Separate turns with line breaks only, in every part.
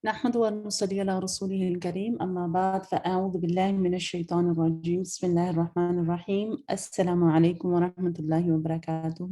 نحمد ونصلي على رسوله الكريم أما بعد فأعوذ بالله من الشيطان الرجيم بسم الله الرحمن الرحيم السلام عليكم ورحمة الله وبركاته.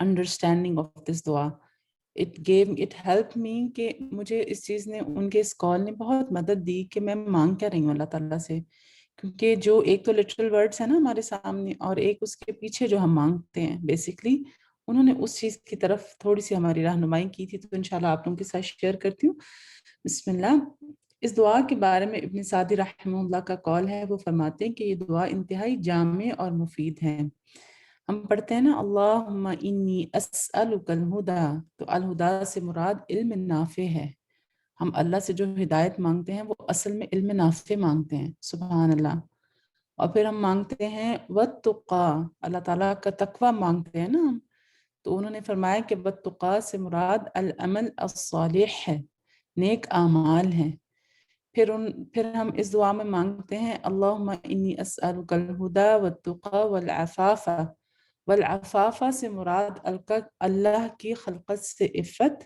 understanding of this dua. It helped me کہ مجھے اس چیز نے ان کے اس کال نے بہت مدد دی کہ میں مانگ کیا رہی ہوں اللہ تعالیٰ سے، کیونکہ جو ایک تو لٹرل ورڈس ہیں نا ہمارے سامنے، اور ایک اس کے پیچھے جو ہم مانگتے ہیں بیسکلی، انہوں نے اس چیز کی طرف تھوڑی سی ہماری رہنمائی کی تھی، تو انشاءاللہ آپ لوگوں کے ساتھ شیئر کرتی ہوں۔ بسم اللہ۔ اس دعا کے بارے میں ابن سعدی رحمہ اللہ کا قول ہے، وہ فرماتے ہیں کہ یہ دعا انتہائی جامع اور مفید ہے۔ ہم پڑھتے ہیں نا اللہم انی اسألک الہدا، تو الہدا سے مراد علم نافع ہے۔ ہم اللہ سے جو ہدایت مانگتے ہیں وہ اصل میں علم نافع مانگتے ہیں، سبحان اللہ۔ اور پھر ہم مانگتے ہیں واتقا، اللہ تعالیٰ کا تقوی مانگتے ہیں نا ہم، تو انہوں نے فرمایا کہ واتقا سے مراد العمل الصالح ہے، نیک اعمال ہیں۔ پھر ہم اس دعا میں مانگتے ہیں اللہم انی اسألک الہدا والتقا والعفاف، والعفاف سے مراد اللہ کی خلقت سے عفت،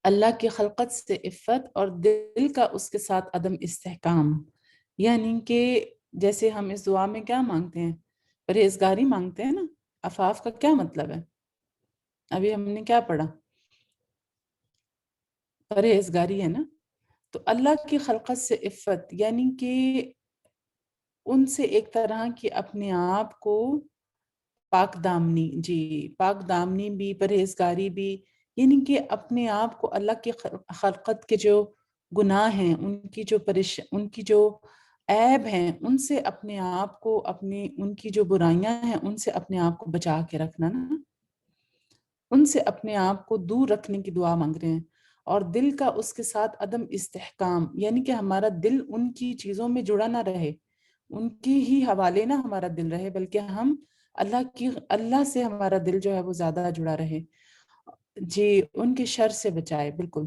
اللہ کی خلقت سے عفت اور دل کا اس کے ساتھ عدم استحکام، یعنی کہ جیسے ہم اس دعا میں کیا مانگتے ہیں، پرہیزگاری مانگتے ہیں نا۔ عفاف کا کیا مطلب ہے؟ ابھی ہم نے کیا پڑھا؟ پرہیزگاری ہے نا۔ تو اللہ کی خلقت سے عفت یعنی کہ ان سے ایک طرح کی اپنے آپ کو پاک دامنی، جی پاک دامنی بھی، پرہیزگاری بھی، یعنی کہ اپنے آپ کو اللہ کی خلقت کے جو گناہ ہیں، ان کی جو عیب ہیں، ان سے اپنے آپ کو، ان کی جو برائیاں ہیں ان سے اپنے آپ کو بچا کے رکھنا نا، ان سے اپنے آپ کو دور رکھنے کی دعا مانگ رہے ہیں۔ اور دل کا اس کے ساتھ عدم استحکام، یعنی کہ ہمارا دل ان کی چیزوں میں جڑا نہ رہے، ان کی ہی حوالے نہ ہمارا دل رہے، بلکہ ہم اللہ سے ہمارا دل جو ہے وہ زیادہ جڑا رہے، جی ان کے شر سے بچائے، بالکل۔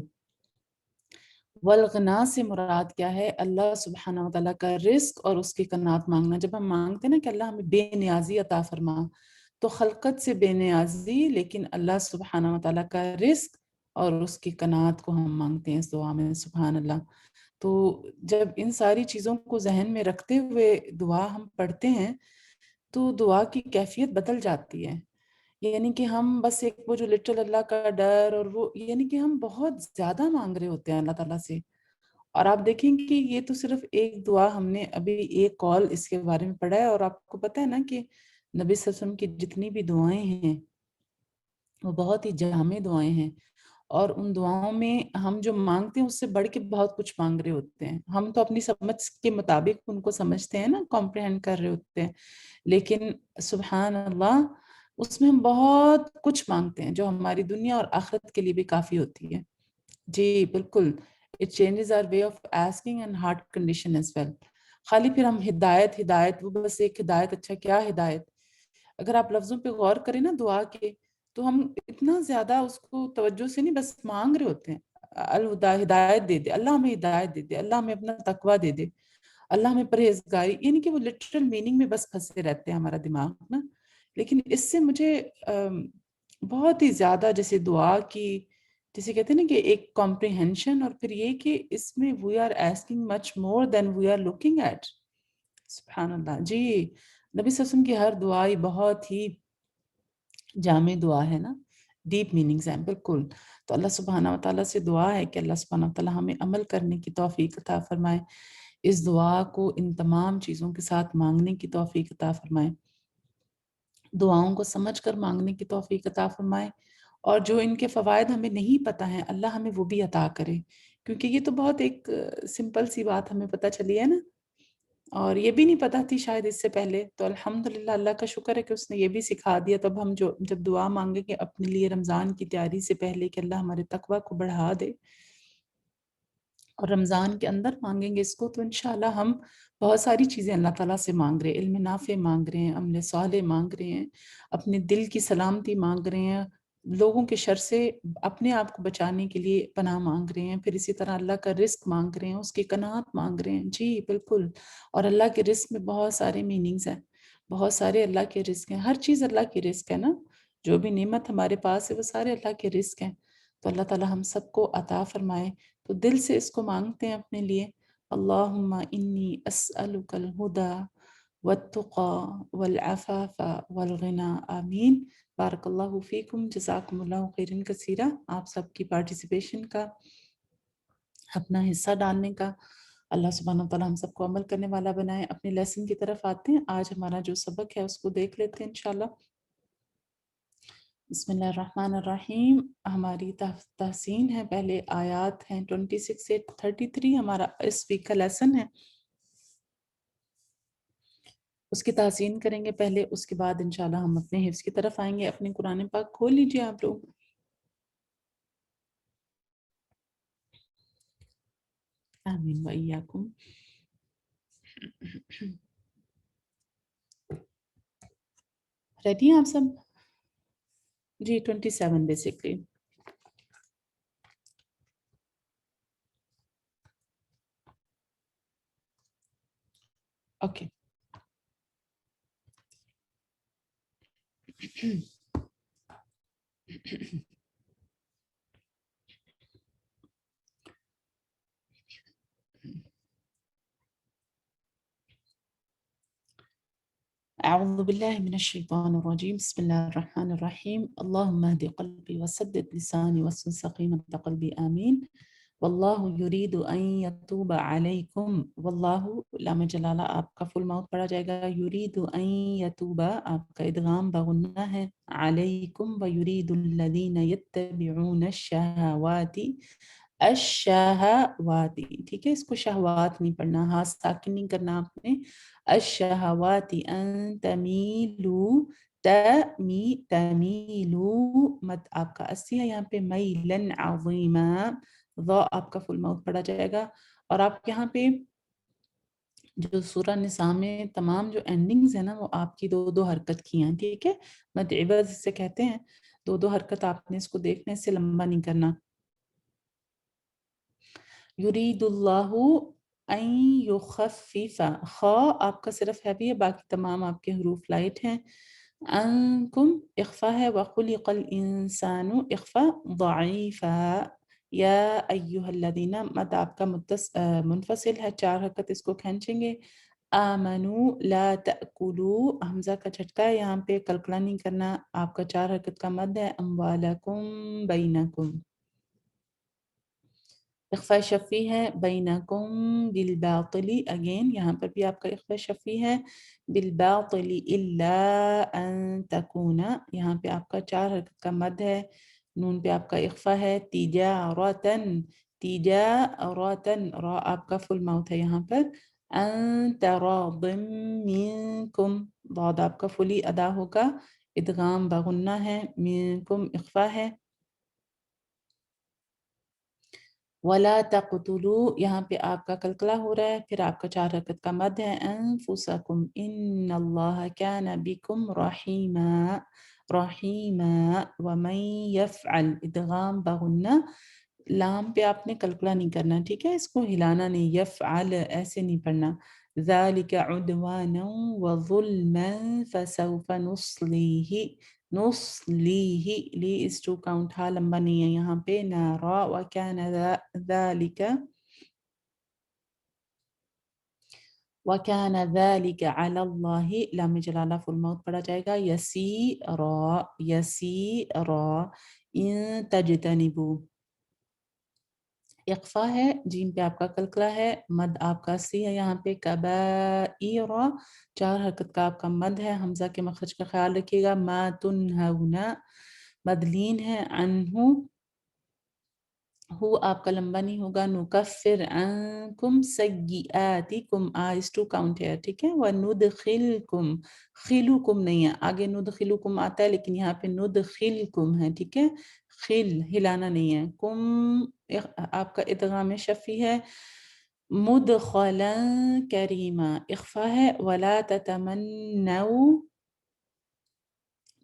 والغنا سے مراد کیا ہے؟ اللہ سبحانہ وتعالیٰ کا رزق اور اس کی قناعت مانگنا۔ جب ہم مانگتے ہیں نا کہ اللہ ہمیں بے نیازی عطا فرما، تو خلقت سے بے نیازی، لیکن اللہ سبحانہ وتعالیٰ کا رزق اور اس کی قناعت کو ہم مانگتے ہیں اس دعا میں، سبحان اللہ۔ تو جب ان ساری چیزوں کو ذہن میں رکھتے ہوئے دعا ہم پڑھتے ہیں تو دعا کی کیفیت بدل جاتی ہے، یعنی کہ ہم بس ایک وہ جو لٹرل اللہ کا ڈر، اور وہ یعنی کہ ہم بہت زیادہ مانگ رہے ہوتے ہیں اللہ تعالیٰ سے۔ اور آپ دیکھیں کہ یہ تو صرف ایک دعا، ہم نے ابھی ایک کال اس کے بارے میں پڑھا ہے، اور آپ کو پتہ ہے نا کہ نبی صلی اللہ علیہ وسلم کی جتنی بھی دعائیں ہیں وہ بہت ہی جامع دعائیں ہیں، اور ان دعاؤں میں ہم جو مانگتے ہیں اس سے بڑھ کے بہت کچھ مانگ رہے ہوتے ہیں۔ ہم تو اپنی سمجھ کے مطابق ان کو سمجھتے ہیں نا، کمپریہنڈ کر رہے ہوتے ہیں، لیکن سبحان اللہ اس میں ہم بہت کچھ مانگتے ہیں جو ہماری دنیا اور آخرت کے لیے بھی کافی ہوتی ہے۔ جی بالکل، it changes our way of asking and heart condition as well۔ خالی پھر ہم ہدایت وہ بس ایک ہدایت، اچھا کیا ہدایت؟ اگر آپ لفظوں پہ غور کریں نا دعا کے، تو ہم اتنا زیادہ اس کو توجہ سے نہیں، بس مانگ رہے ہوتے ہیں الہدا، ہدایت دے دے اللہ، ہمیں ہدایت دے دے اللہ، ہمیں اپنا تقوی دے دے اللہ، ہمیں پرہیزگاری، یعنی کہ وہ لٹرل میننگ میں بس پھنسے رہتے ہیں ہمارا دماغ نا۔ لیکن اس سے مجھے بہت ہی زیادہ جیسے دعا کی، جیسے کہتے ہیں نا کہ ایک کمپریہنشن، اور پھر یہ کہ اس میں we are asking much more than we are looking at, سبحان اللہ۔ جی نبی صلی اللہ علیہ وسلم کی ہر دعا بہت ہی جامع دعا ہے نا، ڈیپ میننگز ہیں، بالکل۔ تو اللہ سبحانہ وتعالیٰ سے دعا ہے کہ اللہ سبحانہ وتعالیٰ ہمیں عمل کرنے کی توفیق عطا فرمائے، اس دعا کو ان تمام چیزوں کے ساتھ مانگنے کی توفیق عطا فرمائے، دعاؤں کو سمجھ کر مانگنے کی توفیق عطا فرمائے، اور جو ان کے فوائد ہمیں نہیں پتہ ہیں اللہ ہمیں وہ بھی عطا کرے، کیونکہ یہ تو بہت ایک سمپل سی بات ہمیں پتہ چلی ہے نا، اور یہ بھی نہیں پتہ تھی شاید اس سے پہلے، تو الحمدللہ اللہ کا شکر ہے کہ اس نے یہ بھی سکھا دیا۔ تب ہم جب دعا مانگیں کہ اپنے لیے رمضان کی تیاری سے پہلے کہ اللہ ہمارے تقوی کو بڑھا دے، اور رمضان کے اندر مانگیں گے اس کو، تو انشاءاللہ ہم بہت ساری چیزیں اللہ تعالیٰ سے مانگ رہے ہیں، علم نافع مانگ رہے ہیں، عمل صالح مانگ رہے ہیں، اپنے دل کی سلامتی مانگ رہے ہیں، لوگوں کے شر سے اپنے آپ کو بچانے کے لیے پناہ مانگ رہے ہیں، پھر اسی طرح اللہ کا رزق مانگ رہے ہیں، اس کی قناعت مانگ رہے ہیں، جی بالکل۔ اور اللہ کے رزق میں بہت سارے میننگز ہیں، بہت سارے اللہ کے رزق ہیں، ہر چیز اللہ کی رزق ہے نا، جو بھی نعمت ہمارے پاس ہے وہ سارے اللہ کے رزق ہیں، تو اللہ تعالیٰ ہم سب کو عطا فرمائے۔ تو دل سے اس کو مانگتے ہیں اپنے لیے، اللہم انی اسألک الہدا والتقى والعفاف والغنى آمین۔ بارک اللہ فیکم، جزاکم اللہ خیرن کثیرہ، آپ سب کی پارٹیسپیشن کا، اپنا حصہ ڈالنے کا۔ اللہ سبحانہ وتعالی ہم سب کو عمل کرنے والا بنائے۔ اپنے لیسن کی طرف آتے ہیں، آج ہمارا جو سبق ہے اس کو دیکھ لیتے ہیں انشاءاللہ۔ بسم اللہ الرحمن الرحیم۔ ہماری تحسین ہے، پہلے آیات ہیں 26 سے 33 ہمارا اس ویک کا لیسن ہے، اس کی تحسین کریں گے پہلے، اس کے بعد انشاءاللہ ہم اپنے حفظ کی طرف آئیں گے۔ اپنے قرآن پاک کھول لیجئے آپ لوگ۔ آمین وإیاکم۔ ریڈی ہیں آپ سب؟ جی 27 بیسکلی۔ اوکے۔ اعوذ باللہ من الشیطان الرجیم، بسم اللہ الرحمن الرحیم۔ اللہم اہد قلبی وسدد لسانی واسلل سقیمۃ قلبی، آمین۔ واللہ یرید ان یتوب علیکم، واللہ لام جلالہ آپ کا فل ماؤتھ پڑھا جائے گا، یرید ان یتوب آپ کا ادغام بغنہ ہے، علیکم ویرید الذین یتبعون الشہوات، الشہوات، ٹھیک ہے، اس کو شہوات نہیں پڑھنا، ہاں ساکن نہیں کرنا آپ نے، الشہوات ان تمیلو، تمیلو مد آپ کا اسی ہے یہاں پہ، میلن عظیما، ضا آپ کا فل ماؤتھ پڑھا جائے گا۔ اور آپ یہاں پہ جو سورہ نساء میں تمام جو اینڈنگز ہیں نا وہ آپ کی دو دو حرکت کی ہیں، ٹھیک ہے، مد عوض اسے کہتے ہیں، دو دو حرکت آپ نے اس کو دیکھنے، اس سے لمبا نہیں کرنا۔ یرید اللہ ان یخفف، خا آپ کا صرف ہیوی ہے، باقی تمام آپ کے حروف لائٹ ہیں۔ انکم اخفا ہے، وخلق الانسان اخفا ضعیفا، یا ایہا الذین مد آپ کا منفصل ہے، چار حرکت اس کو کھینچیں گے۔ آمنو لا تأکلو، حمزہ کا جھٹکا ہے یہاں پہ، کلکلا نہیں کرنا، آپ کا چار حرکت کا مد ہے، اموالکم بینکم۔ اخفاء شفی ہے، بینکم بالباطل، اگین یہاں پر بھی آپ کا اخفاء شفی ہے، بالباطل الا ان تکون، یہاں پہ آپ کا چار حرکت کا مد ہے، نون پہ آپ کا اخفاء ہے، تجارتن، تجارتن، را آپ کا فل ماؤتھ ہے یہاں پر، ان تراض منکم، ضاد آپ کا فلی ادا ہوگا، ادغام بغنہ ہے، منکم اخفاء ہے۔ وَلَا تَقْتُلُوا، یہاں پہ آپ کا کلکلا ہو رہا ہے، پھر آپ کا چار حرکت کا مد ہے، أَنفُسَكُمْ إِنَّ اللَّهَ كَانَ بِكُمْ رَحِيمًا، رَحِيمًا وَمَن يَفْعَلْ، ادغام بغنہ، لام پہ آپ نے کلکلا نہیں کرنا، ٹھیک ہے، اس کو ہلانا نہیں، یفعل ایسے نہیں پڑھنا، ذَلِكَ عُدْوَانًا وَظُلْمًا فَسَوْفَ نُصْلِيهِ، نصلیہ، لی اس ٹو کاؤنٹ ہا لمبا نہیں ہے یہاں پہ، نارا وکان ذالک، وکان ذالک علی اللہ، لام جلالہ فل ماؤتھ پڑھا جائے گا، یسیرا، یسیرا، ان تجتنبوا، اقفا ہے، جیم پہ آپ کا کلکلا ہے، مد آپ کا سی ہے یہاں پہ، کبائرا، چار حرکت کا آپ کا مد ہے، حمزہ کے مخرج کا خیال رکھیے گا، ما تنہونا، مدلین ہے، عنہ، ہو آپ کا لمبا نہیں ہوگا، نکفر عنکم سیئاتکم، اس ٹو کاؤنٹ ہے، ٹھیک ہے، وندخلکم، خلوکم نہیں ہے، آگے ندخلکم آتا ہے لیکن یہاں پہ ندخلکم ہے، ٹھیک ہے، خل ہلانا نہیں ہے، کم آپ کا ادغام شفی ہے، مدخلا کریما، اخفا ہے، ولا تتمنوا،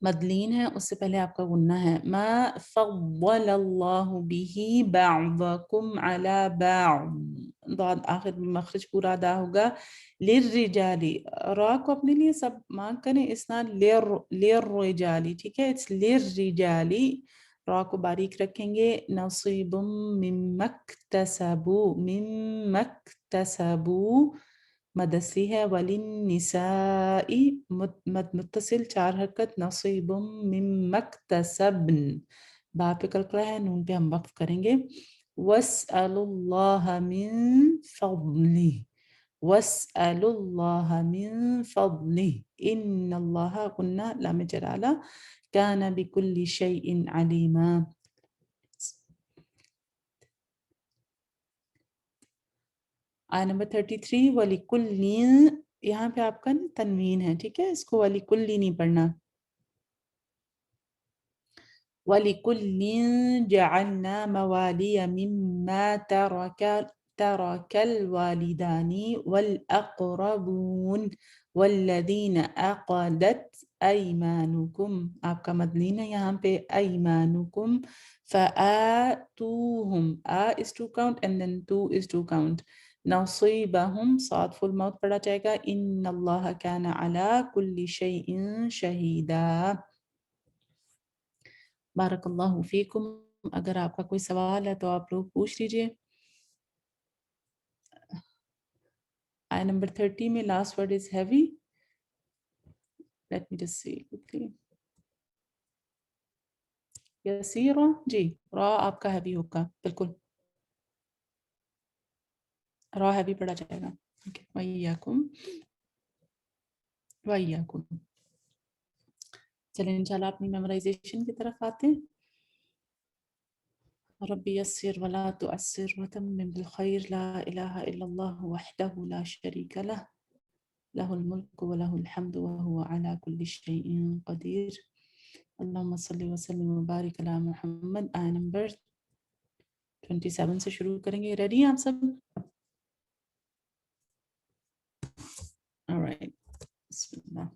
مدلین ہے، اس سے پہلے آپ کا غنہ ہے، ما فضل اللہ به بعضکم علی بعض، ضاد آخر میں مخرج پورا ادا ہوگا، للرجال، را کو اپنے لیے سب مارک کریں، اسناد للرجال، ٹھیک ہے، اٹس للرجال، را کو باریک رکھیں گے، نصیب مما اکتسبوا، مما اکتسبوا، مد اصلی ہے وللنساء مد متصل 4 حرکت نصیب مما اکتسبن با پہ کلکلا ہے نون پہ ہم وقف کریں گے واسألوا اللہ من فضلہ واسألوا اللہ من فضلہ ان اللہ قلنا لام جلالہ کان بکل شیء علیما آیت نمبر 33 وَلِكُلٍّ یہاں پہ آپ کا تنوین ہے ٹھیک ہے اس کو وَلِكُلِّ نہیں پڑھنا وَلِكُلٍّ جَعَلْنَا مَوَالِيَ مِمَّا تَرَكَ الْوَالِدَانِ وَالْأَقْرَبُونَ وَالَّذِينَ عَقَدَتْ أَيْمَانُكُمْ آپ کا مدلین ہے یہاں پہ أَيْمَانُكُمْ فَآتُوهُمْ is to count and then to is to count نصیبہم صاد فل موت پڑھا جائے گا ان اللہ کان علی کل شیء شہیدا بارک اللہ فیکم اگر آپ کا کوئی سوال ہے تو آپ لوگ پوچھ لیجئے آیت نمبر 30 میں last word is heavy let me just see quickly یسیرا جی را آپ کا heavy ہوگا بالکل را heavy پڑھا جائے گا وَإِيَّاكُمْ وَإِيَّاكُمْ چلیں انشاءاللہ اپنی میمورائزیشن کی طرف آتے ہیں ربي يسر ولا تؤسر وتمم بالخير لا إله إلا الله وحده لا شريك له له الملك وله الحمد وهو على كل شيء قدير اللهم صل وسلم وبارك على محمد آیت نمبر 27 سے شروع کریں گے ریڈی ہیں آپ سب alright بسم اللہ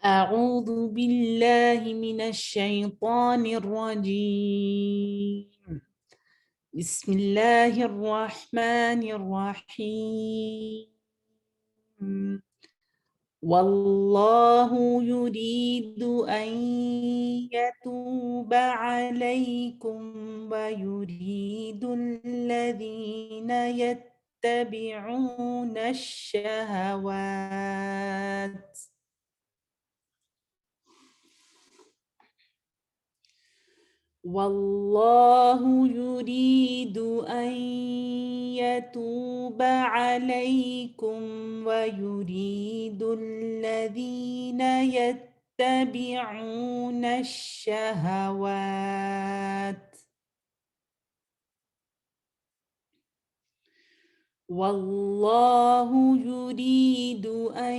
أعوذ بالله من الشيطان الرجيم بسم الله الرحمن الرحيم والله يريد أن يتوب عليكم ويريد الذين يتبعون الشهوات والله يريد أن يتوب عليكم ويريد الذين يتبعون الشهوات والله يريد أن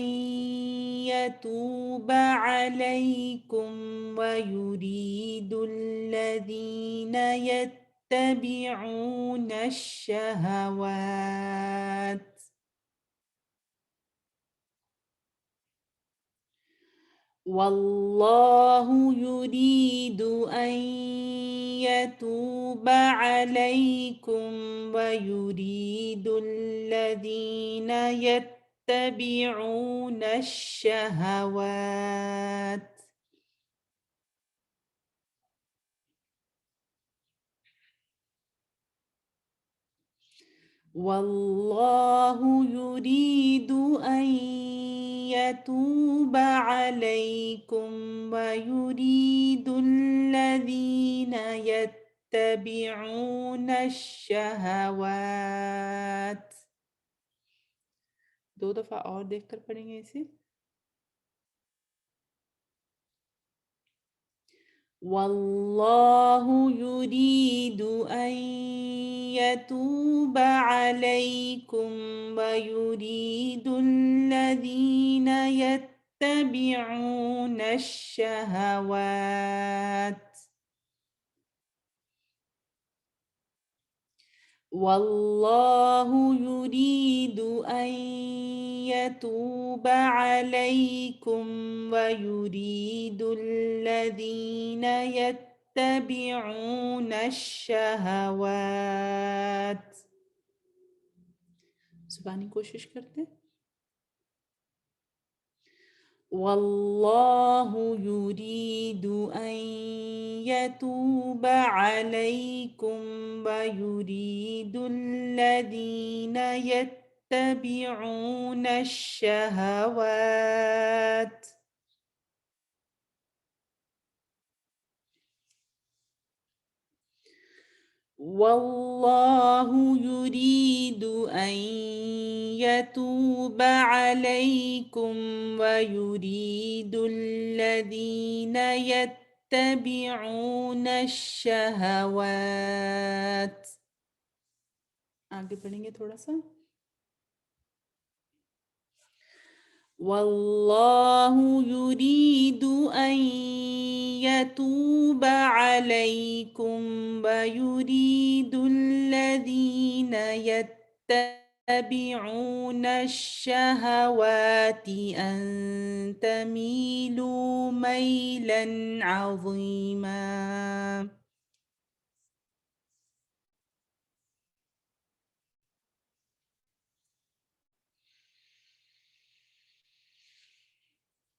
يتوب عليكم ويريد الذين يتبعون الشهوات والله يريد أن يتوب عليكم ويريد الذين يتبعون الشهوات والله يريد أن يتوب عليكم ويريد الذين يتبعون الشهوات دو دفعہ اور دیکھ کر پڑھیں گے اسے والله يريد أن يتوب عليكم ويريد الذين يتبعون الشهوات والله يريد أن يتوب عليكم ويريد الذين يتبعون الشهوات زبانی کوشش کرتے. واللہ یرید ان یتوب علیکم ویرید الذین یتبعون الشہوات. واللہ یرید ان یتوب علیکم ویرید الذین یتبعون الشہوات. آگے پڑھیں گے تھوڑا سا. واللہ یرید ان یتوب علیکم ویرید الذین یتبعون الشہوات ان تمیلوا میلا عظیما.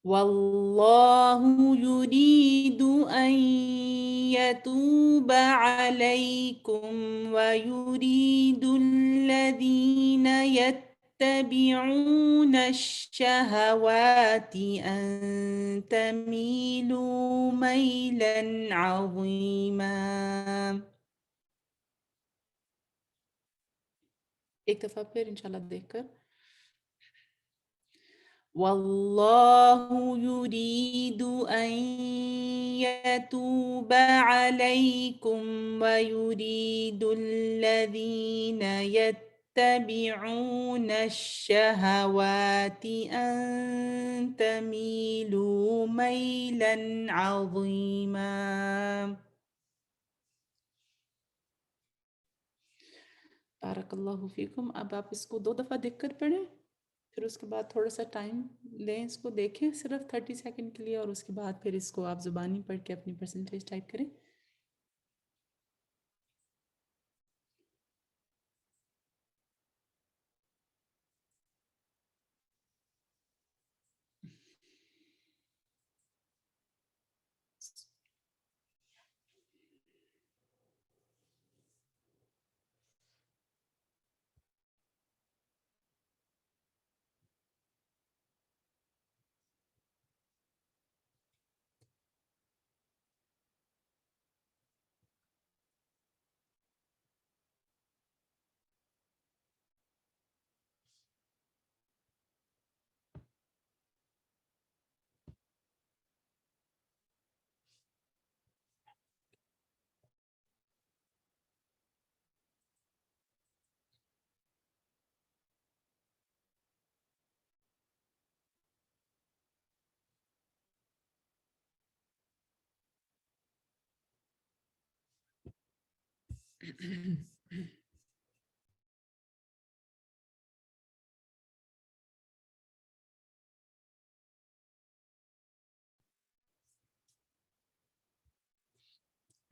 واللہ یرید ان یتوب علیکم ویرید الذین یتبعون الشہوات ان تمیلوا میلا عظیما. ایک دفعہ پھر انشاءاللہ دیکھ کر. واللہ یرید ان یتوب علیکم ویرید الذین یتبعون الشہوات ان تمیلوا میلا عظیما. بارک اللہ فیکم. اب آپ اس کو 2 دفعہ دیکھ کر پڑھیں، پھر اس کے بعد تھوڑا سا ٹائم لیں، اس کو دیکھیں صرف 30 سیکنڈ کے لیے، اور اس کے بعد پھر اس کو آپ زبانی پڑھ کے اپنی پرسنٹیج ٹائپ کریں.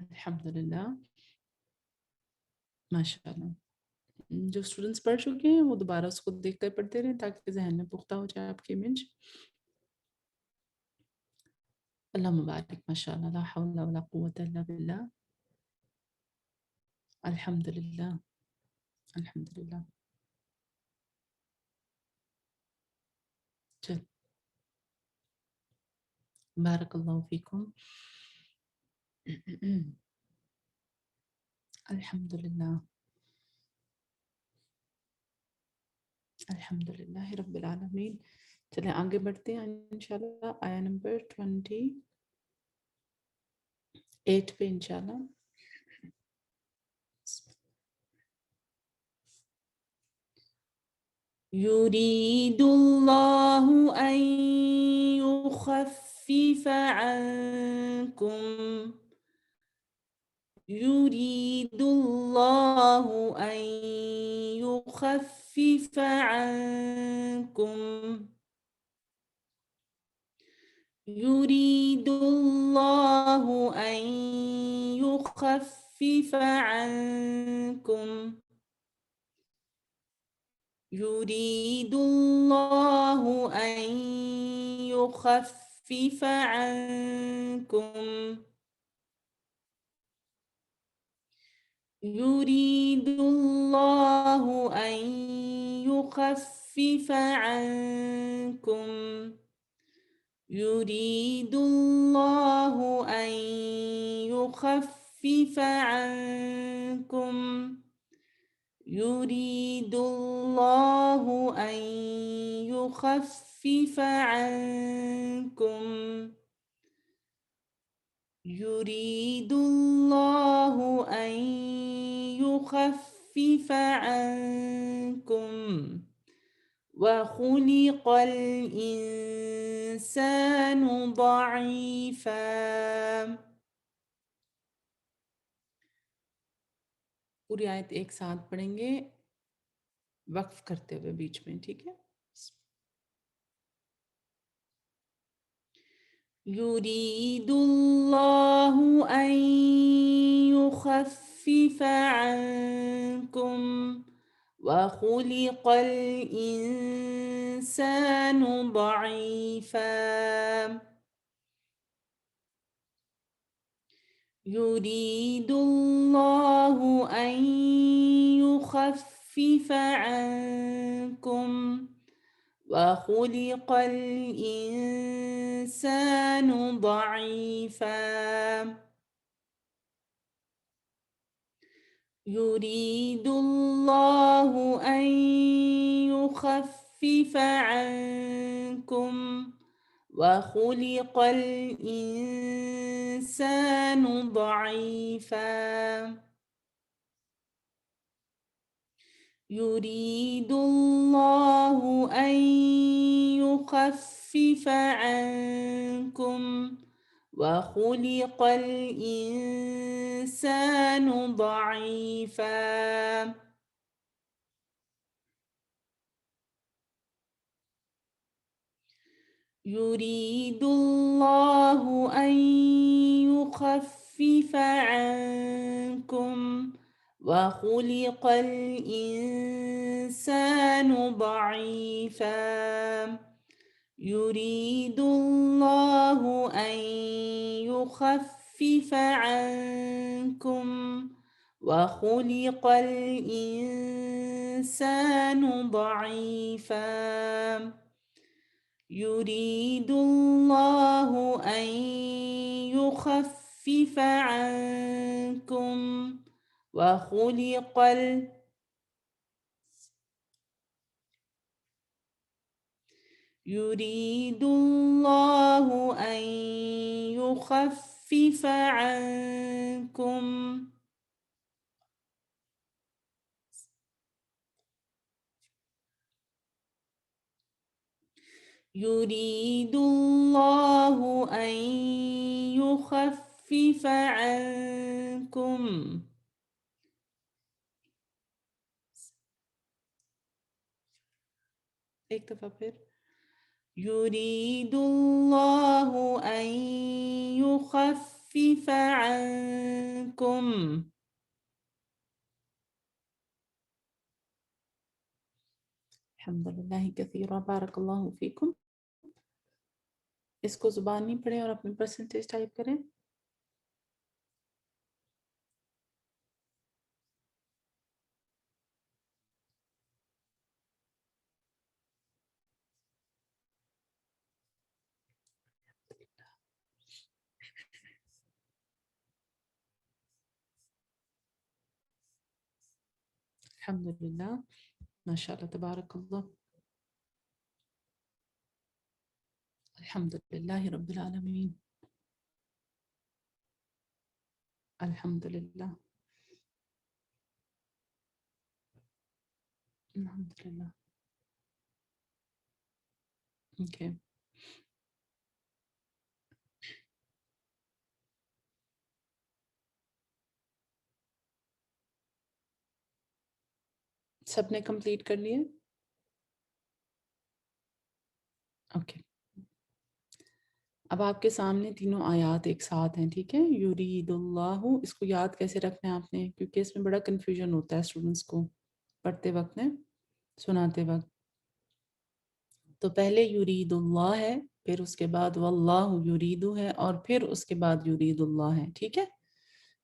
الحمدللہ. ماشاء اللہ. جو اسٹوڈنٹس پڑھ چکے ہیں وہ دوبارہ اس کو دیکھ کر پڑھتے رہیں تاکہ ذہن میں پختہ ہو جائے آپ کی امیج. اللہ مبارک. ماشاء اللہ. لا حول ولا قوة الا باللہ. الحمدللہ. الحمدللہ. چل. بارک اللہ فیکم. الحمدللہ. الحمدللہ رب العالمین. چلیں آگے بڑھتے ہیں انشاءاللہ. آیا نمبر 28 پہ انشاءاللہ. یرید اللہ ان یخفف عنکم. یرید اللہ ان یخفف عنکم. یرید اللہ ان یخفف عنکم. يريد الله أن يخفف عنكم يريد الله أن يخفف عنكم يريد الله أن يخفف عنكم يريد الله أن يخفف عنكم يريد الله أن يخفف عنكم وخلق الإنسان ضعيفا. پوری آیت ایک ساتھ پڑھیں گے وقف کرتے ہوئے بیچ میں، ٹھیک ہے؟ يريد الله أن يخفف عنكم وخلق الإنسان ضعيفا يريد الله أن يخفف عنكم وخلق الإنسان ضعيفا يريد الله أن يخفف عنكم وخلق الإنسان ضعيفا يريد الله أن يخفف عنكم وخلق الإنسان ضعيفا يريد الله أن يخفف عنكم وخلق الإنسان ضعيفا يريد الله أن يخفف عنكم وخلق الإنسان ضعيفا يريد الله أن يخفف عنكم وخلق يريد الله أن يخفف عنكم يريد الله أن يخفف عنكم ایک دفعہ پھر يريد الله أن يخفف عنكم الحمد للہ کثیرا بارک اللہ فیکم. اس کو زبان نہیں پڑھیں اور اپنے پرسنٹیج ٹائپ کریں. الحمد للہ ماشاء اللہ تبارک اللہ. الحمد للہ رب العالمین. الحمد للہ الحمد للہ. اوکے سب نے کمپلیٹ کر لیے؟ اوکے اب آپ کے سامنے تینوں آیات ایک ساتھ ہیں، ٹھیک ہے؟ یرید اللہ، اس کو یاد کیسے رکھنا ہے آپ نے، کیونکہ اس میں بڑا کنفیوژن ہوتا ہے اسٹوڈنٹس کو پڑھتے وقت میں. سناتے وقت. تو پہلے یرید اللہ ہے، پھر اس کے بعد واللہ یریدو ہے، اور پھر اس کے بعد یرید اللہ ہے. ٹھیک ہے،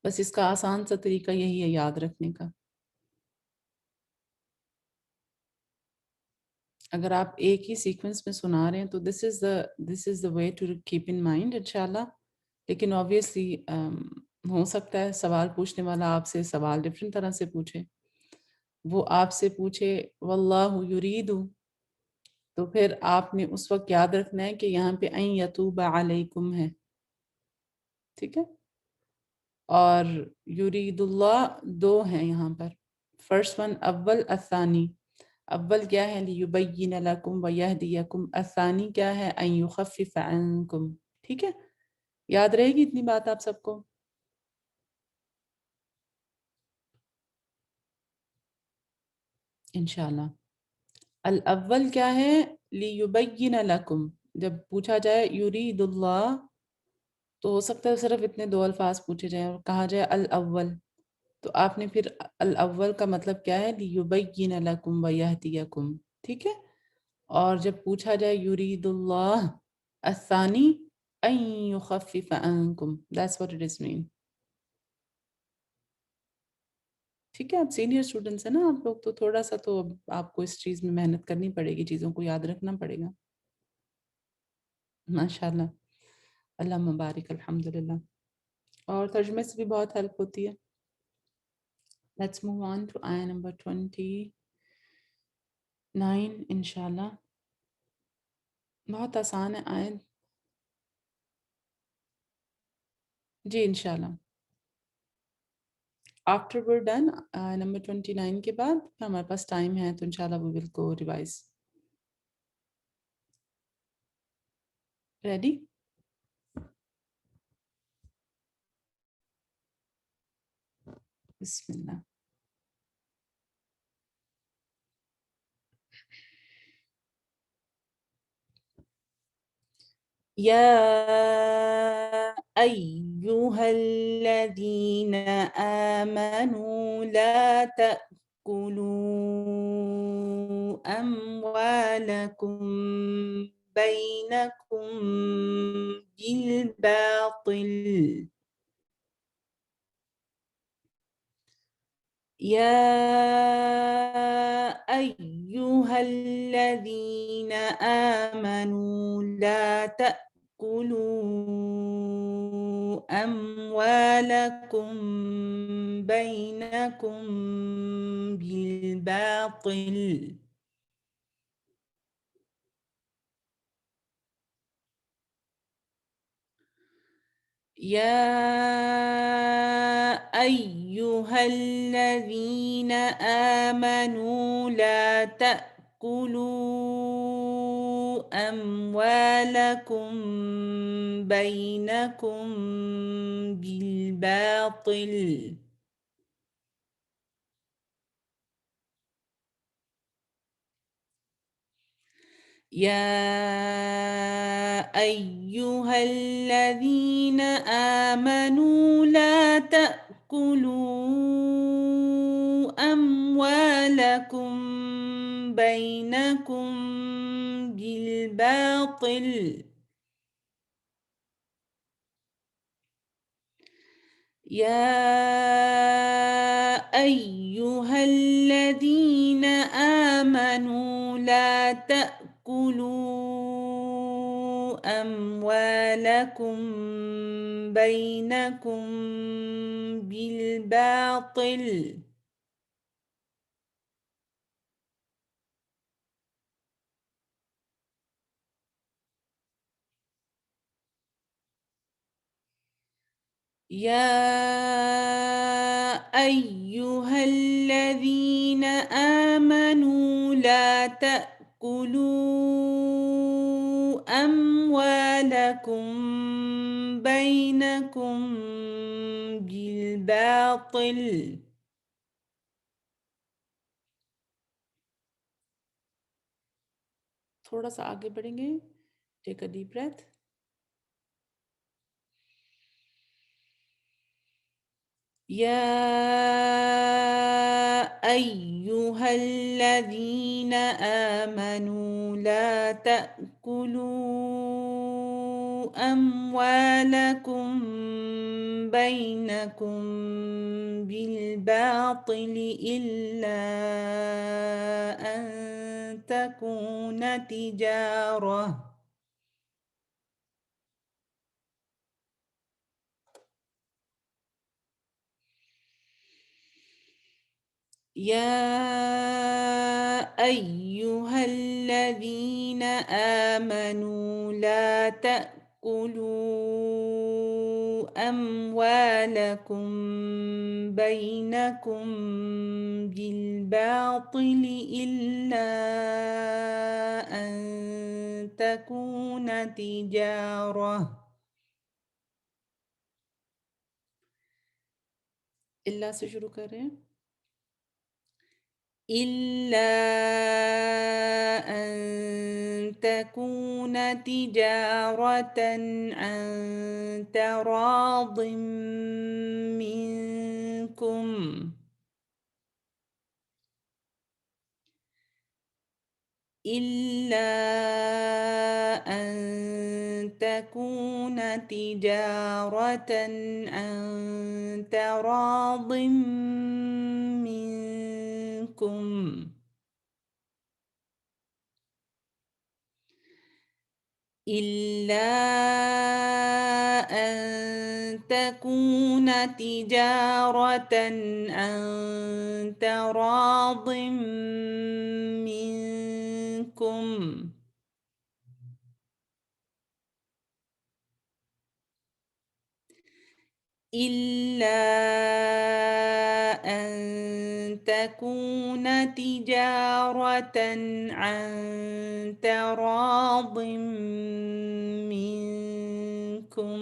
بس اس کا آسان سا طریقہ یہی ہے یاد رکھنے کا. اگر آپ ایک ہی سیکوینس میں سنا رہے ہیں تو دس از the way to keep in mind انشاءاللہ. لیکن obviously ہو سکتا ہے سوال پوچھنے والا آپ سے سوال ڈفرینٹ طرح سے پوچھے. وہ آپ سے پوچھے واللہ یریدو، تو پھر آپ نے اس وقت یاد رکھنا ہے کہ یہاں پہ این یتوب علیکم ہے. ٹھیک ہے، اور یرید اللہ دو ہیں یہاں پر. فرسٹ ون اول الثانی. اول کیا ہے لیبین لکم ویہدیکم، الثانی کیا ہے ان یخفف عنکم. ٹھیک ہے، یاد رہے گی اتنی بات آپ سب کو؟ انشاءاللہ. الاول کیا ہے لیبین لکم. جب پوچھا جائے یرید اللہ تو ہو سکتا ہے صرف اتنے دو الفاظ پوچھے جائیں اور کہا جائے الاول، تو آپ نے پھر الاول کا مطلب کیا ہے لیبین لکم ویہدیکم. ٹھیک ہے، اور جب پوچھا جائے یرید اللہ الثانی ان یخفف عنکم، that's what it is mean. ٹھیک ہے، آپ سینئر اسٹوڈنٹس ہیں نا آپ لوگ، تو تھوڑا سا تو آپ کو اس چیز میں محنت کرنی پڑے گی، چیزوں کو یاد رکھنا پڑے گا. ماشاء اللہ، اللہ مبارک، الحمدللہ. اور ترجمے سے بھی بہت ہیلپ ہوتی ہے. لیٹس موو آن ٹو آیا نمبر 29 انشاءاللہ. بہت آسان ہے آیت. جی انشاءاللہ. آفٹر we're ڈن نمبر 29 کے بعد ہمارے پاس ٹائم ہے تو انشاءاللہ we will go revise. Ready? بسم اللہ. يا أيها الذين آمنوا لا تأكلوا أموالكم بينكم بالباطل. يا أيها الذين آمنوا لا تأكلوا أموالكم بينكم بالباطل. يا أيها الذين آمنوا لا تأكلوا أموالكم بينكم بالباطل. يا أيها الذين آمنوا لا تأكلوا أموالكم بينكم بالباطل. يا أيها الذين آمنوا لا تأكلوا أموالكم بينكم بالباطل. يا أيها الذين آمنوا لا تأكلوا أموالكم بينكم بالباطل. تھوڑا سا آگے بڑھیں گے. ٹیک اے ڈیپ بریتھ. يا أيها الذين آمنوا لا تأكلوا أموالكم بينكم بالباطل إلا أن تكون تجارة يا أيها الذين آمنوا لا تأكلوا أموالكم بينكم بالباطل إلا أن تكون تجارة إلا سے شروع کریں إلا أن تكون تجارة عن تراض منكم إلا أن تكون تجارة عن تراض منكم إلا أن تكون تجارة عن تراض منكم إلا أن تكون تجارة عن تراض منكم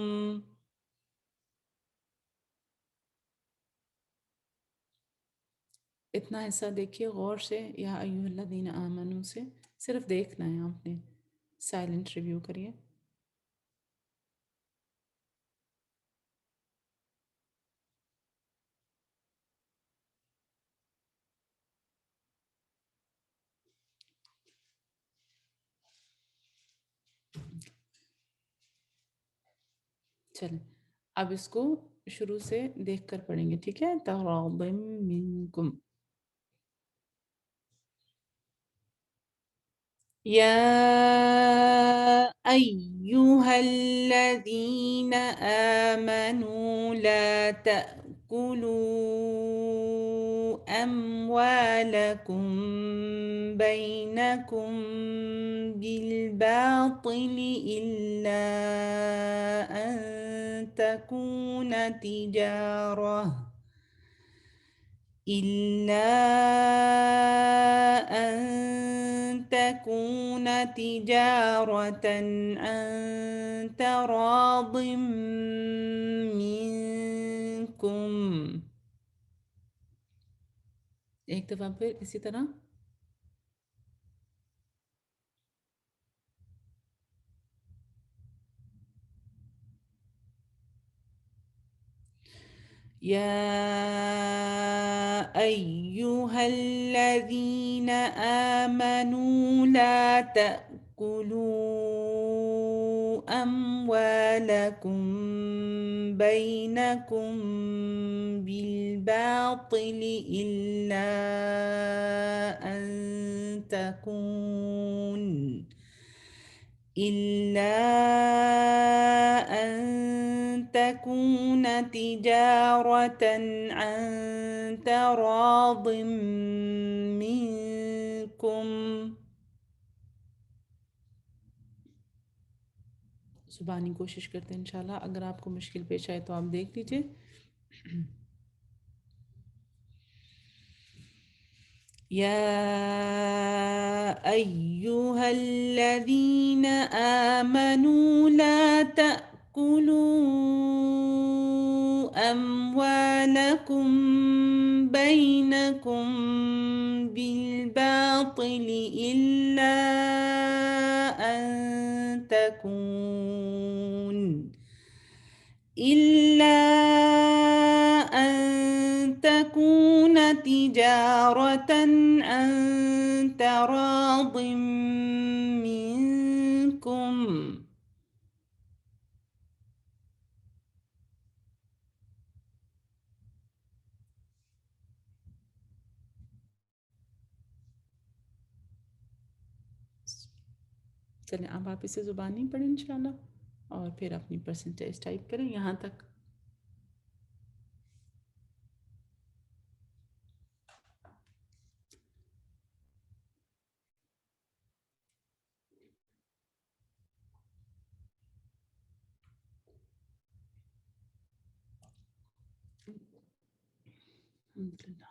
اتنا حصہ دیکھیے غور سے یا ایھا الذین آمنو سے صرف دیکھنا ہے آپ نے سائلنٹ ریویو کریے چلیں اب اس کو شروع سے دیکھ کر پڑھیں گے ٹھیک ہے تراض منکم يا أيها الذين آمنوا لا تأكلوا أموالكم بينكم بالباطل إلا أن تكون تجارة إلا أن تكون تجارة عن تراض منكم ایک دفعہ پھر اسی طرح يا أيها الذين آمنوا لا تأكلوا أموالكم بينكم بالباطل إلا أن تكون تجارة عن تراض منكم زبانی کوشش کرتے ہیں انشاءاللہ اگر آپ کو مشکل پیش آئے تو آپ دیکھ لیجئے يا أيها الذين آمنوا لا تأكلوا أموالكم بينكم بالباطل إلا أن تكون تجارة عن تراض منكم. چلیں اب آپ اسے زبانی پڑھیں انشاءاللہ اور پھر اپنی پرسنٹیج ٹائپ کریں یہاں تک. الحمدللہ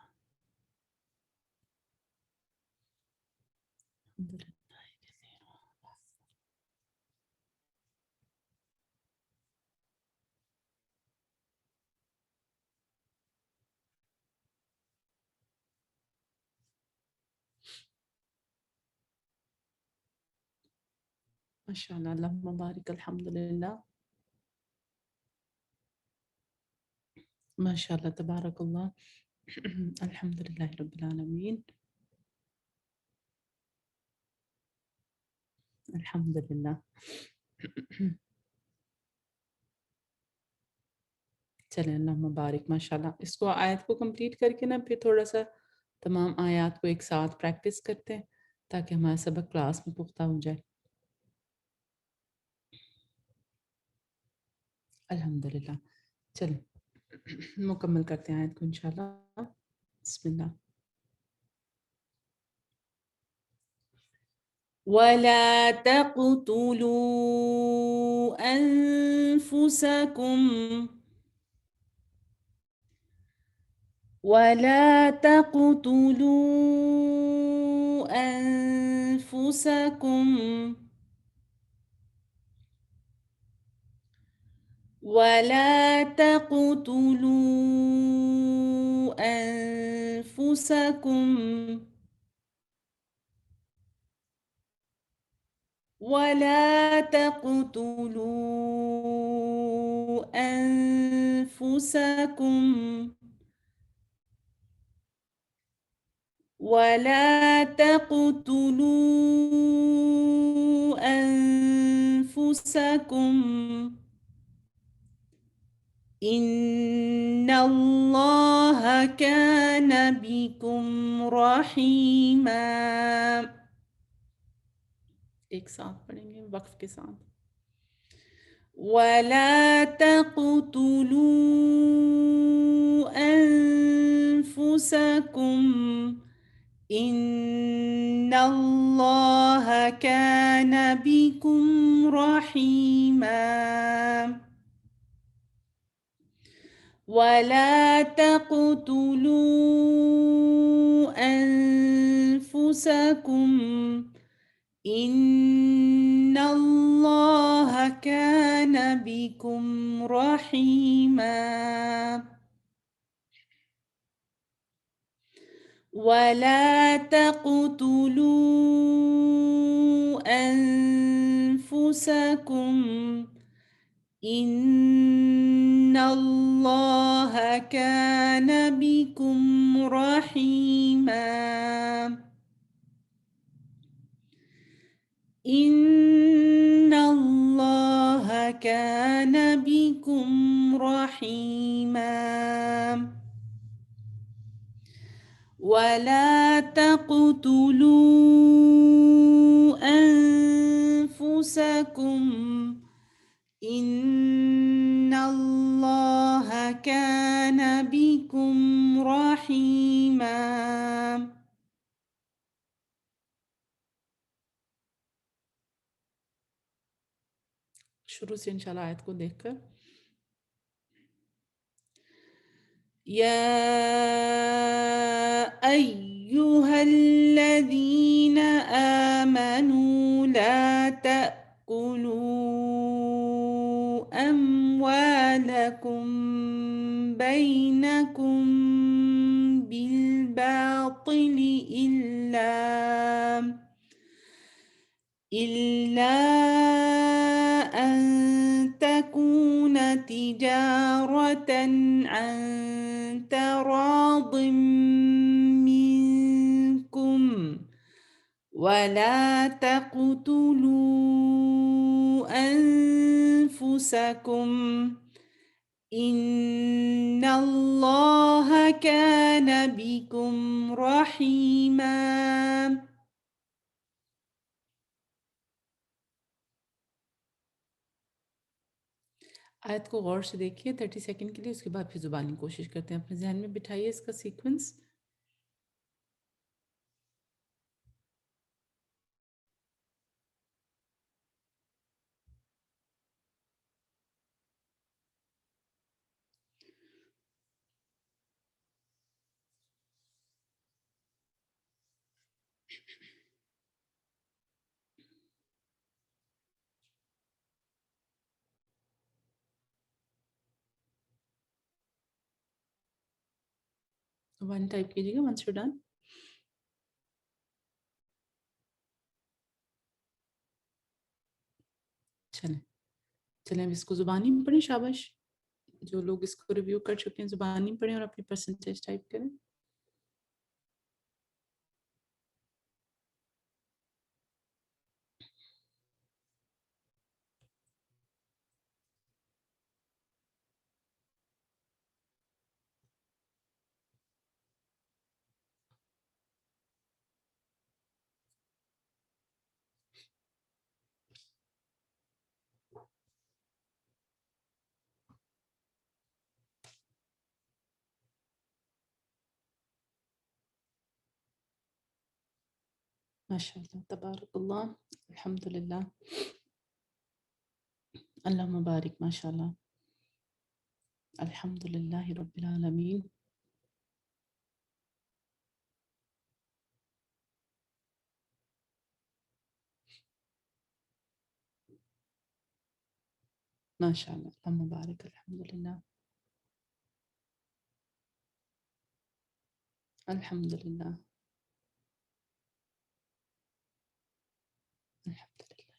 الحمدللہ. ماشاء اللہ اللہم بارک الحمدللہ. ماشاء اللہ تبارک اللہ. الحمدللہ رب العالمین. الحمدللہ. چلیں اللہ مبارک ماشاء اللہ. اس کو آیت کو کمپلیٹ کر کے نا پھر تھوڑا سا تمام آیات کو ایک ساتھ پریکٹس کرتے ہیں تاکہ ہمارا سبق کلاس میں پختہ ہو جائے. الحمدللہ. چلیں مکمل کرتے ہیں آیت کو انشاءاللہ. بسم اللہ. وَلَا تَقْتُلُوا أَنفُسَكُمْ وَلَا تَقْتُلُوا أَنفُسَكُمْ وَلَا تَقْتُلُوا أَنفُسَكُمْ وَلَا تَقْتُلُوا أَنفُسَكُمْ وَلَا تَقْتُلُوا أَنفُسَكُمْ إِنَّ اللَّهَ كَانَ بِكُمْ رَحِيمًا. ایک ساتھ پڑھیں گے وقف کے ساتھ. وَلَا تَقْتُلُوا أَنفُسَكُمْ إِنَّ اللَّهَ كَانَ بِكُمْ رَحِيمًا. وَلَا تَقْتُلُوا أَنفُسَكُمْ إِنَّ اللَّهَ كَانَ بِكُمْ رَحِيمًا. وَلَا تَقْتُلُوا أَنفُسَكُمْ إِنَّ اللَّهَ كَانَ بِكُمْ رَحِيمًا. إِنَّ اللَّهَ كَانَ بِكُمْ رَحِيمًا. وَلَا تَقْتُلُوا أَنفُسَكُمْ إِنَّ اللَّهَ كَانَ بِكُمْ رَحِيمًا. شروع سے انشاءاللہ آیت کو دیکھ کر. يا أيها الذين آمنوا لا تأكلوا أموالكم بينكم بالباطل إلا أن تكون تجارة عن بِتَرَاضٍ مِّنكُمْ وَلَا تَقْتُلُوا أَنفُسَكُمْ إِنَّ اللَّهَ كَانَ بِكُمْ رَحِيمًا. آیت کو غور سے دیکھیے 30 سیکنڈ کے لیے، اس کے بعد پھر زبانی کوشش کرتے ہیں. اپنے ذہن میں بٹھائیے اس کا سیکوینس. ون ٹائپ کیجیے گا ونس یو ڈن. چلیں اب اس کو زبانی میں پڑھیں. شاباش، جو لوگ اس کو ریویو کر چکے ہیں زبانی میں پڑھیں اور اپنی پرسنٹیج ٹائپ کریں. ماشاء اللہ، تبارک اللہ، الحمدللہ، اللہم بارک، ماشاء اللہ، الحمدللہ رب العالمین. ماشاء اللہ، اللہم بارک، الحمدللہ، الحمدللہ، الحمدللہ.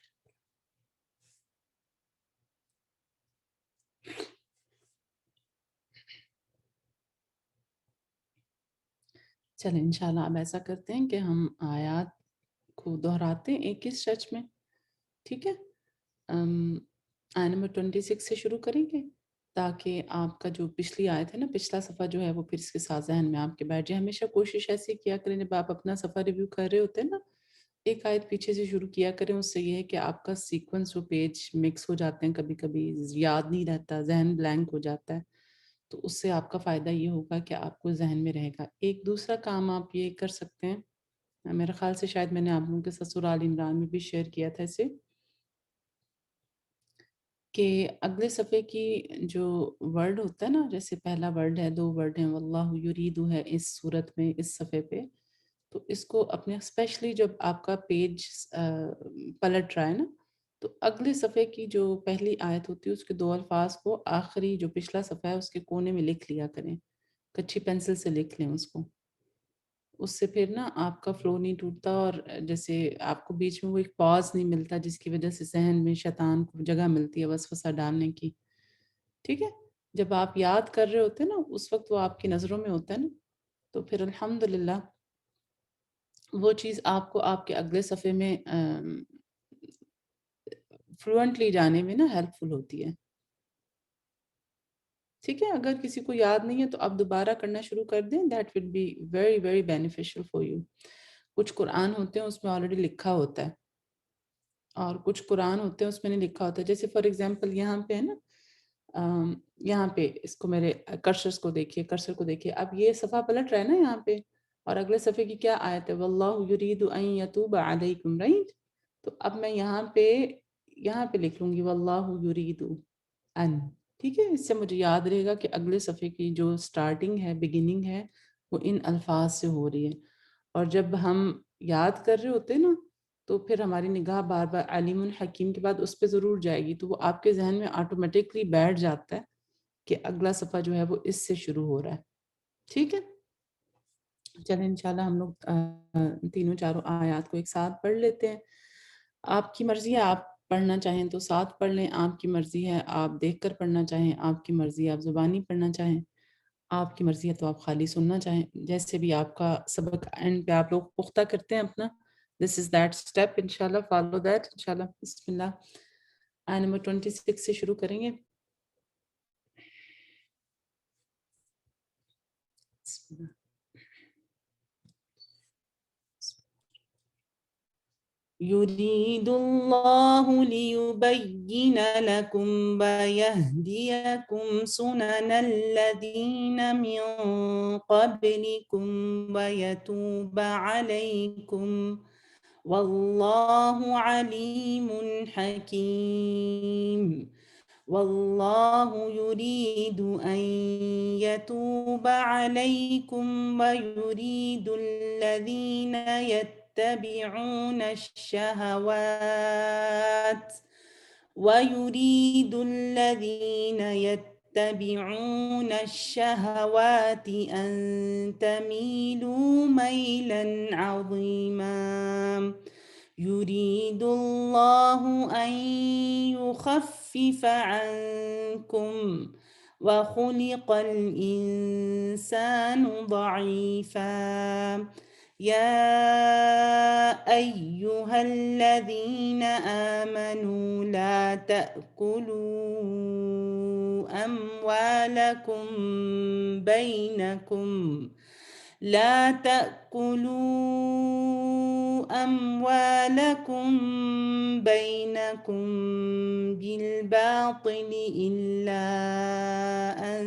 چلیں انشاءاللہ اب ایسا کرتے ہیں کہ ہم آیات کو دہراتے ہیں ایک ہی سٹریچ میں. ٹھیک ہے، آیت نمبر 26 سے شروع کریں گے تاکہ آپ کا جو پچھلی آیت ہے نا، پچھلا صفحہ جو ہے وہ پھر اس کے ساتھ ذہن میں آپ کے بیٹھ جائے. ہمیشہ کوشش ایسی کیا کریں جب آپ اپنا صفحہ ریویو کر رہے ہوتے ہیں نا، ایک آیت پیچھے سے شروع کیا کریں. اس سے یہ ہے کہ آپ کا سیکوینس و پیج مکس ہو جاتے ہیں، کبھی کبھی یاد نہیں رہتا، ذہن بلینک ہو جاتا ہے. تو اس سے آپ کا فائدہ یہ ہوگا کہ آپ کو ذہن میں رہے گا. ایک دوسرا کام آپ یہ کر سکتے ہیں، میرے خیال سے شاید میں نے آپ لوگوں کے ساتھ سورہ آل عمران میں بھی شیئر کیا تھا اسے، کہ اگلے صفحے کی جو ورڈ ہوتا ہے نا، جیسے پہلا ورڈ ہے، دو ورڈ ہیں، واللہ یریدو ہے اس صورت میں اس صفحے پہ، تو اس کو اپنے اسپیشلی جب آپ کا پیج پلٹ رہا ہے نا، تو اگلے صفحے کی جو پہلی آیت ہوتی ہے اس کے دو الفاظ کو آخری جو پچھلا صفحہ ہے اس کے کونے میں لکھ لیا کریں. کچھی پینسل سے لکھ لیں اس کو. اس سے پھر نا آپ کا فلو نہیں ٹوٹتا، اور جیسے آپ کو بیچ میں وہ ایک پاز نہیں ملتا جس کی وجہ سے ذہن میں شیطان کو جگہ ملتی ہے وسوسہ ڈالنے کی. ٹھیک ہے، جب آپ یاد کر رہے ہوتے ہیں نا اس وقت وہ آپ کی نظروں میں ہوتا ہے نا، تو پھر الحمدللہ وہ چیز آپ کو آپ کے اگلے صفحے میں فلوئنٹلی جانے میں نا ہیلپ فل ہوتی ہے. ٹھیک ہے، اگر کسی کو یاد نہیں ہے تو آپ دوبارہ کرنا شروع کر دیں. That will be very very beneficial for you. کچھ قرآن ہوتے ہیں اس میں آلریڈی لکھا ہوتا ہے، اور کچھ قرآن ہوتے ہیں اس میں نہیں لکھا ہوتا ہے. جیسے فار ایگزامپل یہاں پہ ہے نا، یہاں پہ اس کو میرے کرسر کو دیکھیے، کرسر کو دیکھیے. اب یہ صفحہ پلٹ رہا ہے نا یہاں پہ، اور اگلے صفحے کی کیا آیت ہے؟ واللہ یرید ان یتوب علیکم، رائٹ؟ تو اب میں یہاں پہ لکھ لوں گی واللہ یرید ان. ٹھیک ہے، اس سے مجھے یاد رہے گا کہ اگلے صفحے کی جو سٹارٹنگ ہے، بگننگ ہے، وہ ان الفاظ سے ہو رہی ہے. اور جب ہم یاد کر رہے ہوتے ہیں نا تو پھر ہماری نگاہ بار بار علیم الحکیم کے بعد اس پہ ضرور جائے گی، تو وہ آپ کے ذہن میں آٹومیٹکلی بیٹھ جاتا ہے کہ اگلا صفحہ جو ہے وہ اس سے شروع ہو رہا ہے. ٹھیک ہے، چلیں انشاءاللہ ہم لوگ تینوں چاروں آیات کو ایک ساتھ پڑھ لیتے ہیں. آپ کی مرضی ہے، آپ پڑھنا چاہیں تو ساتھ پڑھ لیں، آپ کی مرضی ہے آپ دیکھ کر پڑھنا چاہیں، آپ کی مرضی ہے آپ زبانی پڑھنا چاہیں. آپ کی مرضی ہے تو آپ خالی سننا چاہیں، جیسے بھی آپ کا سبق اینڈ پہ آپ لوگ پختہ کرتے ہیں اپنا، دس از دیٹ اسٹیپ، انشاءاللہ فالو دیٹ انشاءاللہ. بسم اللہ. آیت نمبر 26 سے شروع کریں گے. بسم اللہ. يريد الله ليبين لكم ويهديكم سنن الذين من قبلكم ويتوب عليكم والله عليم حكيم. والله يريد أن يتوب عليكم ويريد الذين يتبعون الشهوات أن تميلوا ميلا عظيما. يريد الله أن يخفف عنكم وخلق الإنسان ضعيفا. يا أيها الذين آمنوا لا تأكلوا أموالكم بينكم بالباطل إلا أن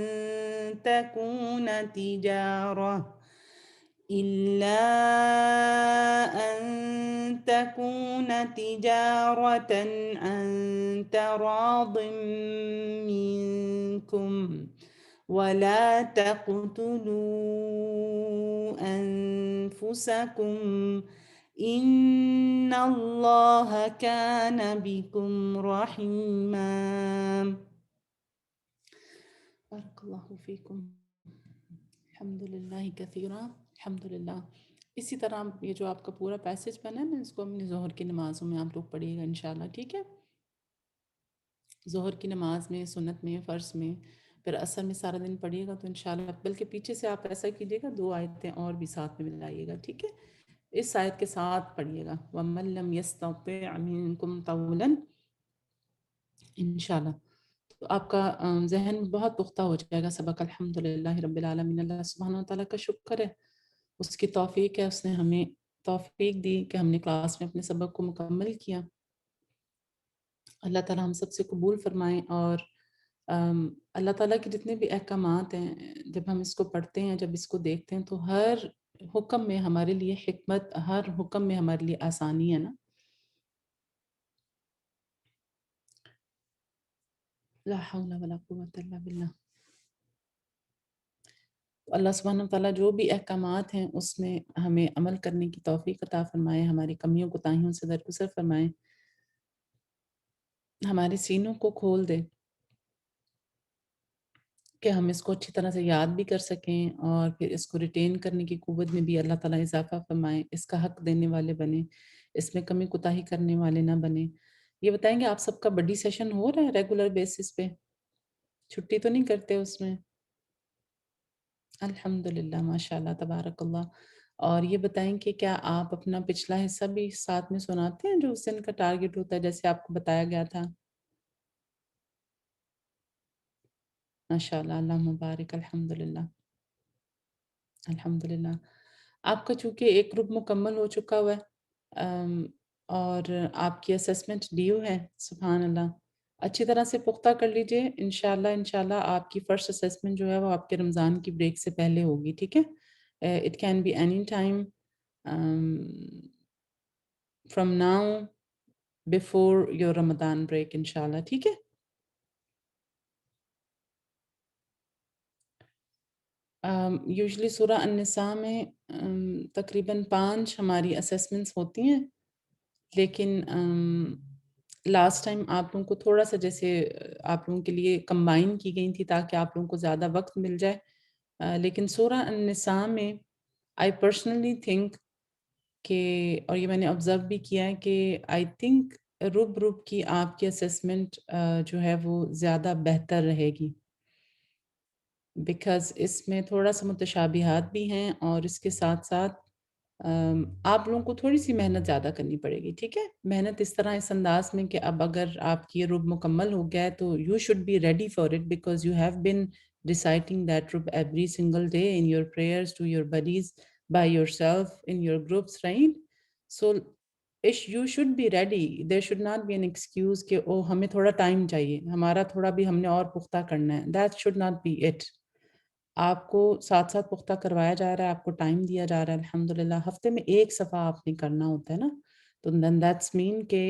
تكون تجارة عن تراض منكم ولا تقتلوا أنفسكم إن الله كان بكم رحيما. بارك الله فيكم. الحمد للہ کثیرا الحمد للہ. اسی طرح یہ جو آپ کا پورا پیسج بنا ہے نا، اس کو اپنی ظہر کی نمازوں میں آپ لوگ پڑھیے گا انشاءاللہ، ٹھیک ہے؟ ظہر کی نماز میں، سنت میں، فرض میں، پھر عصر میں سارا دن پڑھیے گا تو انشاءاللہ. بلکہ پیچھے سے آپ ایسا کیجیے گا، 2 آیتیں اور بھی ساتھ میں ملائیے گا، ٹھیک ہے؟ اس آیت کے ساتھ پڑھیے گا وَمَن لَّمْ يَسْتَطِعْ مِنكُمْ طَوْلًا انشاءاللہ. تو آپ کا ذہن بہت پختہ ہو جائے گا سبق. الحمدللہ رب العالمین. اللہ سبحانہ وتعالیٰ کا شکر ہے، اس کی توفیق ہے، اس نے ہمیں توفیق دی کہ ہم نے کلاس میں اپنے سبق کو مکمل کیا. اللہ تعالیٰ ہم سب سے قبول فرمائیں. اور اللہ تعالیٰ کے جتنے بھی احکامات ہیں، جب ہم اس کو پڑھتے ہیں، جب اس کو دیکھتے ہیں، تو ہر حکم میں ہمارے لیے حکمت، ہر حکم میں ہمارے لیے آسانی ہے نا. لا حول ولا قوة الا باللہ. اللہ سبحانہ وتعالیٰ جو بھی احکامات ہیں اس میں ہمیں عمل کرنے کی توفیق عطا فرمائے، ہماری کمیوں کوتاہیوں سے درگزر فرمائے، ہمارے سینوں کو کھول دے کہ ہم اس کو اچھی طرح سے یاد بھی کر سکیں، اور پھر اس کو ریٹین کرنے کی قوت میں بھی اللہ تعالیٰ اضافہ فرمائے، اس کا حق دینے والے بنیں، اس میں کمی کوتاہی کرنے والے نہ بنیں. یہ بتائیں گے آپ سب کا بڈی سیشن ہو رہا ہے ریگولر بیسس پہ؟ چھٹی تو نہیں کرتے اس میں؟ الحمدللہ ماشاءاللہ تبارک اللہ. اور یہ بتائیں کہ کیا آپ اپنا پچھلا حصہ بھی ساتھ میں سناتے ہیں جو اس دن کا ٹارگٹ ہوتا ہے جیسے آپ کو بتایا گیا تھا؟ ماشاءاللہ، اللہ مبارک. الحمدللہ الحمدللہ. آپ کا چونکہ ایک گروپ مکمل ہو چکا ہوا ہے، اور آپ کی اسیسمنٹ ڈیو ہے. سبحان اللہ. اچھی طرح سے پختہ کر لیجئے انشاءاللہ. انشاءاللہ آپ کی فرسٹ اسیسمنٹ جو ہے وہ آپ کے رمضان کی بریک سے پہلے ہوگی، ٹھیک ہے؟ It can be any time from now before your Ramzan break انشاءاللہ، ٹھیک ہے؟ یوزلی سورہ النساء میں تقریباً 5 ہماری اسیسمنٹس ہوتی ہیں، لیکن لاسٹ ٹائم آپ لوگوں کو تھوڑا سا جیسے آپ لوگوں کے لیے کمبائن کی گئی تھی تاکہ آپ لوگوں کو زیادہ وقت مل جائے. لیکن سورہ النساء میں آئی پرسنلی تھنک کہ، اور یہ میں نے آبزرو بھی کیا ہے کہ آئی تھنک رب کی آپ کی اسیسمنٹ جو ہے وہ زیادہ بہتر رہے گی. بیکاز اس میں تھوڑا سا متشابہات بھی ہیں اور اس کے ساتھ ساتھ آپ لوگوں کو تھوڑی سی محنت زیادہ کرنی پڑے گی، ٹھیک ہے؟ محنت اس طرح اس انداز میں کہ اب اگر آپ کی یہ رب مکمل ہو گیا ہے تو you should be ready for it because you have been reciting that rub every single day in your prayers to your buddies, by yourself, in your groups, right? So you should be ready. There should not be an excuse کہ او ہمیں تھوڑا time چاہیے، ہمارا تھوڑا بھی ہم نے اور پختہ کرنا ہے. That should not be it. آپ کو ساتھ ساتھ پختہ کروایا جا رہا ہے، آپ کو ٹائم دیا جا رہا ہے الحمدللہ. ہفتے میں ایک صفحہ آپ نے کرنا ہوتا ہے نا، تو then that's mean کہ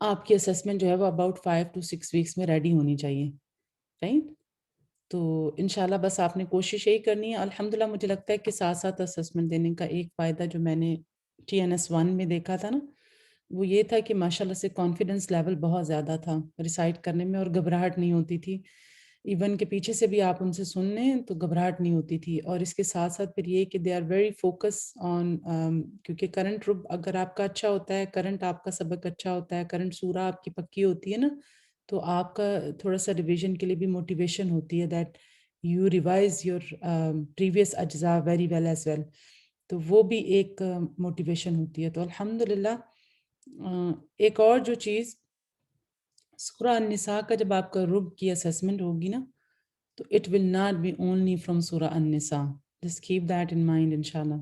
آپ کی اسسمنٹ جو ہے وہ اباؤٹ 5 to 6 ویکس میں ریڈی ہونی چاہیے، رائٹ؟ تو انشاءاللہ بس آپ نے کوشش یہی کرنی ہے. الحمدللہ مجھے لگتا ہے کہ ساتھ ساتھ اسسمنٹ دینے کا ایک فائدہ جو میں نے TNS1 میں دیکھا تھا نا، وہ یہ تھا کہ ماشاءاللہ سے کانفیڈنس لیول بہت زیادہ تھا ریسائٹ کرنے میں، اور گھبراہٹ نہیں ہوتی تھی. ایون کہ پیچھے سے بھی آپ ان سے سن لیں تو گھبراہٹ نہیں ہوتی تھی. اور اس کے ساتھ ساتھ پھر یہ کہ they are very focus on, کیونکہ کرنٹ رب اگر آپ کا اچھا ہوتا ہے، کرنٹ آپ کا سبق اچھا ہوتا ہے، کرنٹ سورہ آپ کی پکی ہوتی ہے نا، تو آپ کا تھوڑا سا ریویژن کے لیے بھی موٹیویشن ہوتی ہے that you revise your previous اجزاء ویری ویل ایز ویل. تو وہ بھی ایک موٹیویشن ہوتی ہے. تو الحمدللہ ایک اور جو چیز، سورہ النساء کا جب آپ کا رب کی اسسمنٹ ہوگی نا، تو it will not be only from سورہ النساء. Just keep that in mind انشاءاللہ.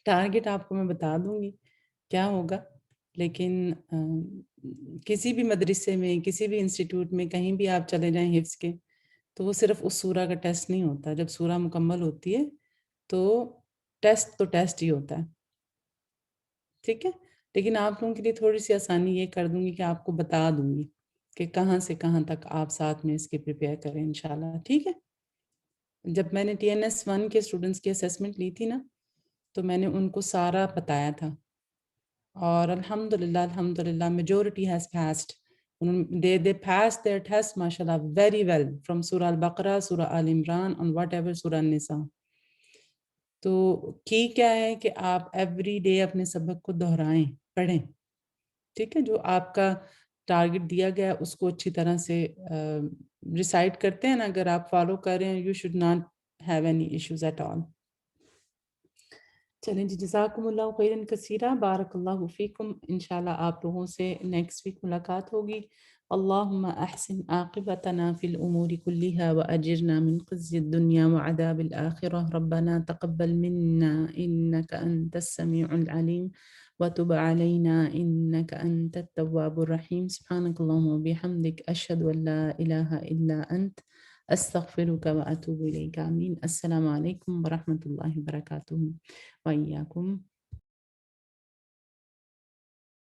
ٹارگٹ آپ کو میں بتا دوں گی کیا ہوگا، لیکن کسی بھی مدرسے میں، کسی بھی انسٹیٹیوٹ میں، کہیں بھی آپ چلے جائیں حفظ کے، تو وہ صرف اس سورہ کا ٹیسٹ نہیں ہوتا. جب سورہ مکمل ہوتی ہے تو ٹیسٹ ہی ہوتا ہے، ٹھیک ہے؟ لیکن آپ لوگوں کے لیے تھوڑی سی آسانی یہ کر دوں گی کہ آپ کو بتا دوں گی کہ کہاں سے کہاں تک آپ ساتھ میں اس کے پریپیئر کریں انشاءاللہ، ٹھیک ہے؟ جب میں نے TNS1 کے اسٹوڈنٹس کی اسیسمنٹ لی تھی نا، تو میں نے ان کو سارا بتایا تھا، اور الحمدللہ majority has passed. they passed their test ماشاءاللہ very well from سورہ البقرہ، سورہ آل عمران and whatever سورہ النساء. تو کی کیا ہے کہ آپ ایوری ڈے اپنے سبق کو دہرائیں، پڑھیں، ٹھیک ہے؟ جو آپ کا ٹارگٹ دیا گیا اس کو اچھی طرح سے ریسائٹ کرتے ہیں نا، اگر آپ فالو کر رہے ہیں، you should not have any issues at all. چلیں جی، جزاکم اللہ خیرا کثیرا، بارک اللہ فیکم. انشاءاللہ آپ لوگوں سے نیکسٹ ویک ملاقات ہوگی. اللہم احسن عاقبتنا فی الامور کلها واجرنا من خزي الدنيا وعذاب الآخرة. ربنا تقبل منا انك انت السميع العليم وتب علينا انك انت التواب الرحيم. سبحانك اللهم وبحمدك اشهد ان لا اله الا انت استغفرك واتوب اليك. آمين. السلام علیکم ورحمۃ اللہ وبرکاتہ. وإياكم.